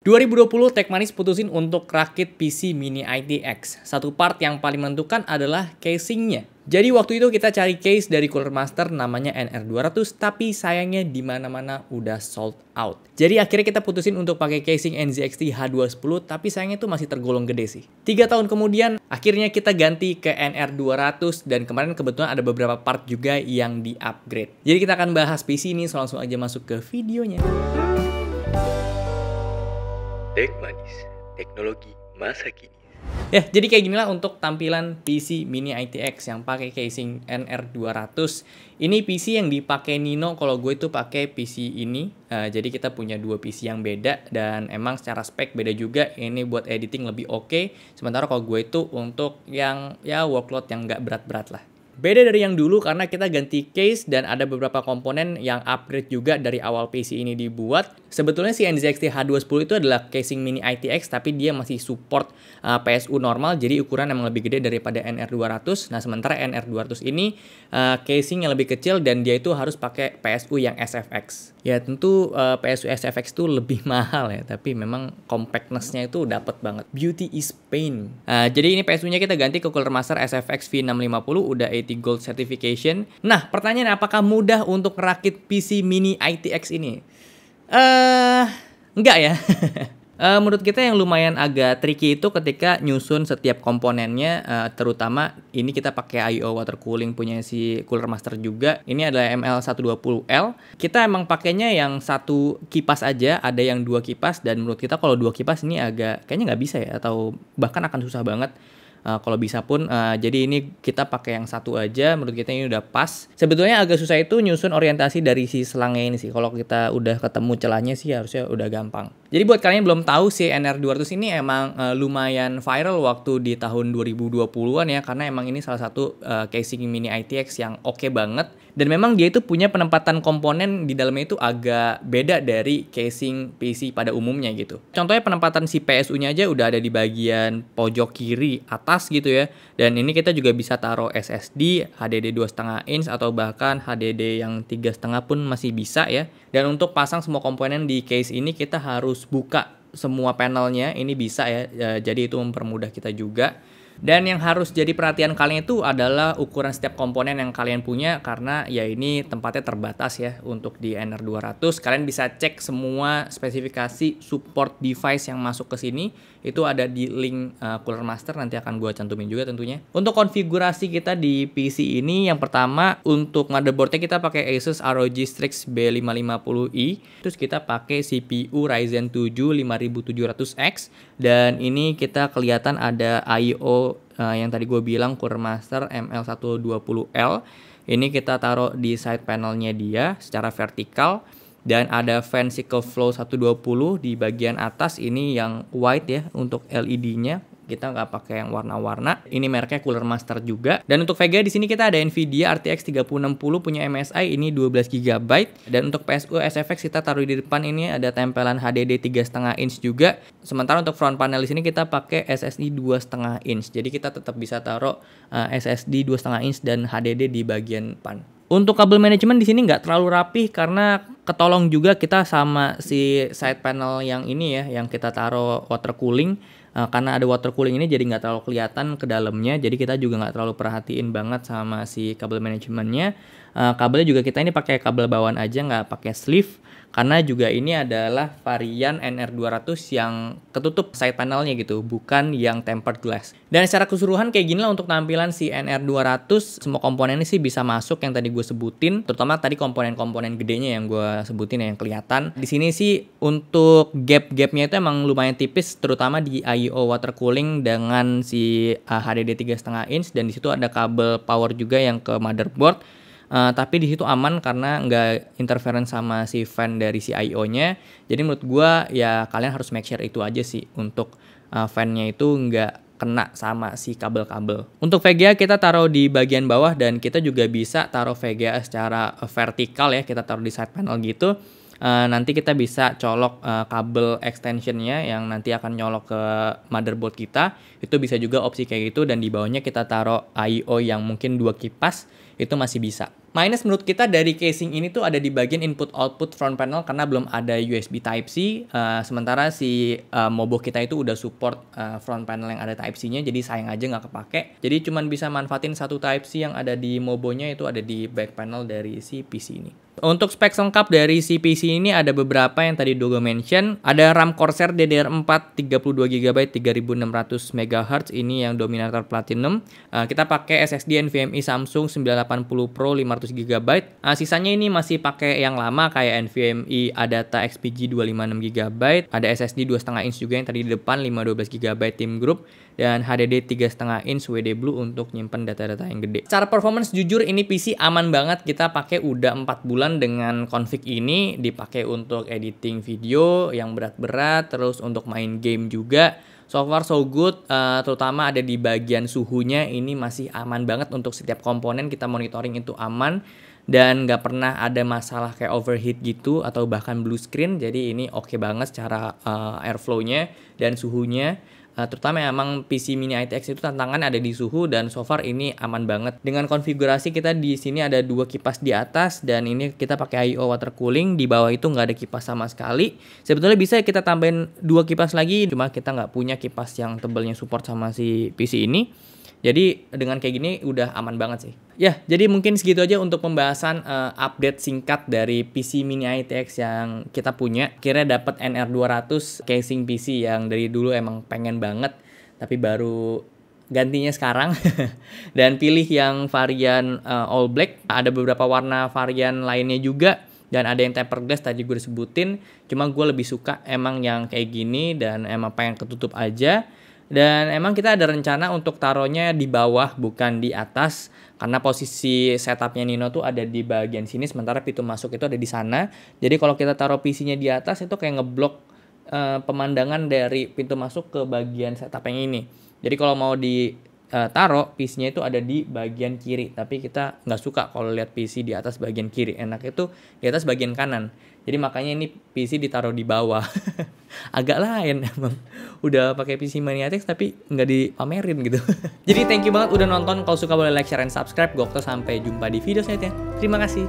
2020 Techmanis putusin untuk rakit PC Mini ITX. Satu part yang paling menentukan adalah casingnya. Jadi waktu itu kita cari case dari Cooler Master namanya NR200, tapi sayangnya di mana-mana udah sold out. Jadi akhirnya kita putusin untuk pakai casing NZXT H210, tapi sayangnya itu masih tergolong gede sih. 3 tahun kemudian akhirnya kita ganti ke NR200 dan kemarin kebetulan ada beberapa part juga yang di-upgrade. Jadi kita akan bahas PC ini, so langsung aja masuk ke videonya. Techmanis, teknologi masa kini. Ya, jadi kayak ginilah untuk tampilan PC Mini ITX yang pakai casing NR200. Ini PC yang dipakai Nino, kalau gue itu pakai PC ini. Jadi kita punya dua PC yang beda dan emang secara spek beda juga. Ini buat editing lebih oke. Sementara kalau gue itu untuk yang workload yang nggak berat-berat lah. Beda dari yang dulu karena kita ganti case dan ada beberapa komponen yang upgrade juga dari awal PC ini dibuat. Sebetulnya si NZXT H210 itu adalah casing Mini ITX tapi dia masih support PSU normal, jadi ukuran emang lebih gede daripada NR200. Nah sementara NR200 ini casing yang lebih kecil dan dia itu harus pakai PSU yang SFX. Ya tentu PSU SFX itu lebih mahal ya, tapi memang compactness-nya itu dapat banget. Beauty is pain. Jadi ini PSU-nya kita ganti ke Cooler Master SFX V650, udah 80 Gold Certification. Nah, pertanyaan apakah mudah untuk rakit PC Mini ITX ini? Enggak ya. Menurut kita yang lumayan agak tricky itu ketika nyusun setiap komponennya, terutama ini kita pakai I/O water cooling punya si Cooler Master juga. Ini adalah ML120L. Kita emang pakainya yang satu kipas aja, ada yang dua kipas, dan menurut kita kalau dua kipas ini kayaknya nggak bisa ya, atau bahkan akan susah banget. Kalau bisa pun, jadi ini kita pakai yang satu aja, menurut kita ini udah pas. Sebetulnya agak susah itu nyusun orientasi dari si selangnya ini sih. Kalau kita udah ketemu celahnya sih harusnya udah gampang. Jadi buat kalian yang belum tahu si NR200 ini emang lumayan viral waktu di tahun 2020-an ya, karena emang ini salah satu casing Mini ITX yang oke banget. Dan memang dia itu punya penempatan komponen di dalamnya itu agak beda dari casing PC pada umumnya gitu. Contohnya penempatan si PSU-nya aja udah ada di bagian pojok kiri atas gitu ya. Dan ini kita juga bisa taruh SSD, HDD 2,5 inch atau bahkan HDD yang 3,5 pun masih bisa ya. Dan untuk pasang semua komponen di case ini kita harus buka semua panelnya, ini bisa ya. Jadi itu mempermudah kita juga. Dan yang harus jadi perhatian kalian itu adalah ukuran setiap komponen yang kalian punya, karena ya ini tempatnya terbatas ya untuk di NR200. Kalian bisa cek semua spesifikasi support device yang masuk ke sini, itu ada di link Cooler Master, nanti akan gue cantumin juga tentunya. Untuk konfigurasi kita di PC ini, yang pertama untuk motherboardnya kita pakai Asus ROG Strix B550i. Terus kita pakai CPU Ryzen 7 5700X, dan ini kita kelihatan ada I/O yang tadi gue bilang Cooler Master ML120L. Ini kita taruh di side panelnya dia secara vertikal. Dan ada fan cycle flow 120 di bagian atas, ini yang white ya untuk LED-nya. Kita nggak pakai yang warna-warna. Ini mereknya Cooler Master juga. Dan untuk VGA di sini kita ada Nvidia RTX 3060 punya MSI, ini 12 GB. Dan untuk PSU SFX kita taruh di depan, ini ada tempelan HDD 3,5 inch juga. Sementara untuk front panel di sini kita pakai SSD 2,5 inch. Jadi kita tetap bisa taruh SSD 2,5 inch dan HDD di bagian depan. Untuk kabel manajemen di sini nggak terlalu rapih karena ketolong juga kita sama si side panel yang ini ya, yang kita taruh water cooling. Karena ada water cooling ini jadi nggak terlalu kelihatan ke dalamnya, jadi kita juga nggak terlalu perhatiin banget sama si kabel manajemennya. Kabelnya juga kita ini pakai kabel bawaan aja, nggak pakai sleeve, karena juga ini adalah varian NR200 yang ketutup side panelnya gitu, bukan yang tempered glass. Dan secara keseluruhan kayak gini lah untuk tampilan si NR200. Semua komponennya sih bisa masuk yang tadi gue sebutin, terutama tadi komponen-komponen gedenya yang gue sebutin yang kelihatan. Di sini sih untuk gap-gapnya itu emang lumayan tipis, terutama di I/O water cooling dengan si HDD 3,5 inch, dan di situ ada kabel power juga yang ke motherboard. Tapi di situ aman karena nggak interference sama si fan dari si I/O-nya. Jadi menurut gue ya kalian harus make sure itu aja sih, untuk fan-nya itu nggak kena sama si kabel-kabel. Untuk VGA kita taruh di bagian bawah, dan kita juga bisa taruh VGA secara vertikal ya, kita taruh di side panel gitu. Nanti kita bisa colok kabel extensionnya yang nanti akan nyolok ke motherboard kita. Itu bisa juga opsi kayak gitu, dan di bawahnya kita taruh I/O yang mungkin 2 kipas. itu masih bisa. Minus menurut kita dari casing ini tuh ada di bagian input output front panel karena belum ada USB Type-C. Sementara si Mobo kita itu udah support front panel yang ada Type-C-nya, jadi sayang aja nggak kepake. Jadi cuman bisa manfaatin satu Type-C yang ada di Mobonya, itu ada di back panel dari si PC ini. Untuk spek lengkap dari si PC ini ada beberapa yang tadi Dogo mention. Ada RAM Corsair DDR4 32GB 3600 MHz, ini yang dominator Platinum. Kita pakai SSD NVMe Samsung 980 Pro 500GB. Sisanya ini masih pakai yang lama kayak NVMe Adata XPG 256GB. Ada SSD 2,5 inch juga yang tadi di depan 512GB Team Group. Dan HDD 3,5 inch WD Blue untuk nyimpen data-data yang gede. Secara performance jujur ini PC aman banget. Kita pakai udah 4 bulan dengan config ini. Dipakai untuk editing video yang berat-berat, terus untuk main game juga. So far so good, terutama ada di bagian suhunya ini masih aman banget. Untuk setiap komponen kita monitoring itu aman. Dan nggak pernah ada masalah kayak overheat gitu atau bahkan blue screen. Jadi ini oke banget secara airflow-nya dan suhunya. Terutama emang PC Mini ITX itu tantangan ada di suhu, dan so far ini aman banget. Dengan konfigurasi kita di sini ada 2 kipas di atas, dan ini kita pakai I/O water cooling. Di bawah itu nggak ada kipas sama sekali. Sebetulnya bisa kita tambahin 2 kipas lagi, cuma kita nggak punya kipas yang tebelnya support sama si PC ini. Jadi dengan kayak gini udah aman banget sih. Ya, jadi mungkin segitu aja untuk pembahasan update singkat dari PC Mini ITX yang kita punya. Kira dapat NR200 casing PC yang dari dulu emang pengen banget, tapi baru gantinya sekarang. Dan pilih yang varian all black. Ada beberapa warna varian lainnya juga. Dan ada yang tempered glass tadi gue sebutin. Cuma gue lebih suka emang yang kayak gini dan emang pengen ketutup aja. Dan emang kita ada rencana untuk taruhnya di bawah bukan di atas, karena posisi setupnya Nino tuh ada di bagian sini, sementara pintu masuk itu ada di sana. Jadi kalau kita taruh PC-nya di atas itu kayak ngeblok pemandangan dari pintu masuk ke bagian setup yang ini. Jadi kalau mau ditaruh PC-nya itu ada di bagian kiri, tapi kita nggak suka kalau lihat PC di atas bagian kiri, enaknya tuh di atas bagian kanan. Jadi makanya ini PC ditaruh di bawah. Agak lain emang. Udah pakai PC Mini ITX tapi nggak dipamerin gitu. Jadi thank you banget udah nonton. Kalau suka boleh like, share, and subscribe. Gokto, sampai jumpa di video selanjutnya. Terima kasih.